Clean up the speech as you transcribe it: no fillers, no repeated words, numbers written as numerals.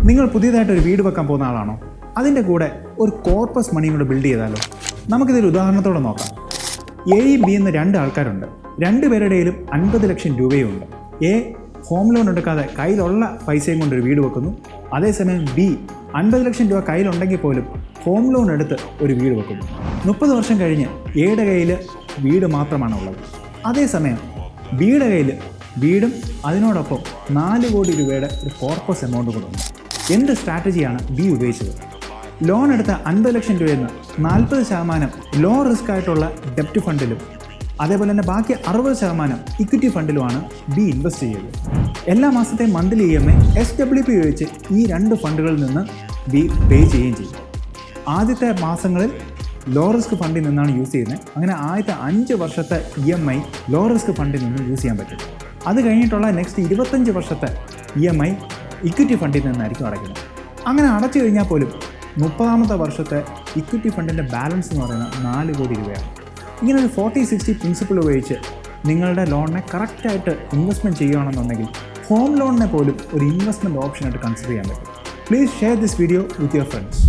നിങ്ങൾ പുതിയതായിട്ട് ഒരു വീട് വെക്കാൻ പോകുന്ന ആളാണോ? അതിൻ്റെ കൂടെ ഒരു കോർപ്പസ് മണിയും കൂടെ ബിൽഡ് ചെയ്താലോ? നമുക്കിതൊരു ഉദാഹരണത്തോടെ നോക്കാം. എയും ബി എന്ന രണ്ട് ആൾക്കാരുണ്ട്. രണ്ടുപേരുടെയിലും 50 ലക്ഷം രൂപയും ഉണ്ട്. എ ഹോം ലോൺ എടുക്കാതെ കയ്യിലുള്ള പൈസയും കൊണ്ട് ഒരു വീട് വെക്കുന്നു. അതേസമയം ബി 50 ലക്ഷം രൂപ കയ്യിലുണ്ടെങ്കിൽ പോലും ഹോം ലോൺ എടുത്ത് ഒരു വീട് വെക്കുന്നു. 30 വർഷം കഴിഞ്ഞ് എയുടെ കയ്യിൽ വീട് മാത്രമാണുള്ളത്. അതേസമയം ബിയുടെ കയ്യിൽ വീടും അതിനോടൊപ്പം 4 കോടി രൂപയുടെ ഒരു കോർപ്പസ് എമൗണ്ട് കൂടെ ഉണ്ട്. എന്ത് സ്ട്രാറ്റജിയാണ് ബി ഉപയോഗിച്ചത്? ലോൺ എടുത്ത 50 ലക്ഷം രൂപയിൽ നിന്ന് 40% ലോ റിസ്ക് ആയിട്ടുള്ള ഡെപ്റ്റ് ഫണ്ടിലും അതേപോലെ തന്നെ ബാക്കി 60% ഇക്വിറ്റി ഫണ്ടിലുമാണ് ബി ഇൻവെസ്റ്റ് ചെയ്തത്. എല്ലാ മാസത്തെയും മന്ത്ലി EMI SWP ഉപയോഗിച്ച് ഈ 2 ഫണ്ടുകളിൽ നിന്ന് ബി പേ ചെയ്യുകയും ചെയ്യും. ആദ്യത്തെ മാസങ്ങളിൽ ലോ റിസ്ക് ഫണ്ടിൽ നിന്നാണ് യൂസ് ചെയ്യുന്നത്. അങ്ങനെ ആദ്യത്തെ 5 വർഷത്തെ EMI ലോ റിസ്ക് ഫണ്ടിൽ നിന്ന് യൂസ് ചെയ്യാൻ പറ്റും. അത് കഴിഞ്ഞിട്ടുള്ള നെക്സ്റ്റ് 25 വർഷത്തെ EMI ഇക്വിറ്റി ഫണ്ടിൽ നിന്നായിരിക്കും അടയ്ക്കുന്നത്. അങ്ങനെ അടച്ചു കഴിഞ്ഞാൽ പോലും 30ാമത്തെ വർഷത്തെ ഇക്വിറ്റി ഫണ്ടിൻ്റെ ബാലൻസ് എന്ന് പറയുന്നത് 4 കോടി രൂപയാണ്. ഇങ്ങനെ ഒരു 40-60 പ്രിൻസിപ്പിൾ ഉപയോഗിച്ച് നിങ്ങളുടെ ലോണിനെ കറക്റ്റായിട്ട് ഇൻവെസ്റ്റ്മെൻറ്റ് ചെയ്യുകയാണെന്നുണ്ടെങ്കിൽ ഹോം ലോണിനെ പോലും ഒരു ഇൻവെസ്റ്റ്മെൻറ്റ് ഓപ്ഷനായിട്ട് കൺസിഡർ ചെയ്യാൻ പറ്റും. Please share this video with your friends.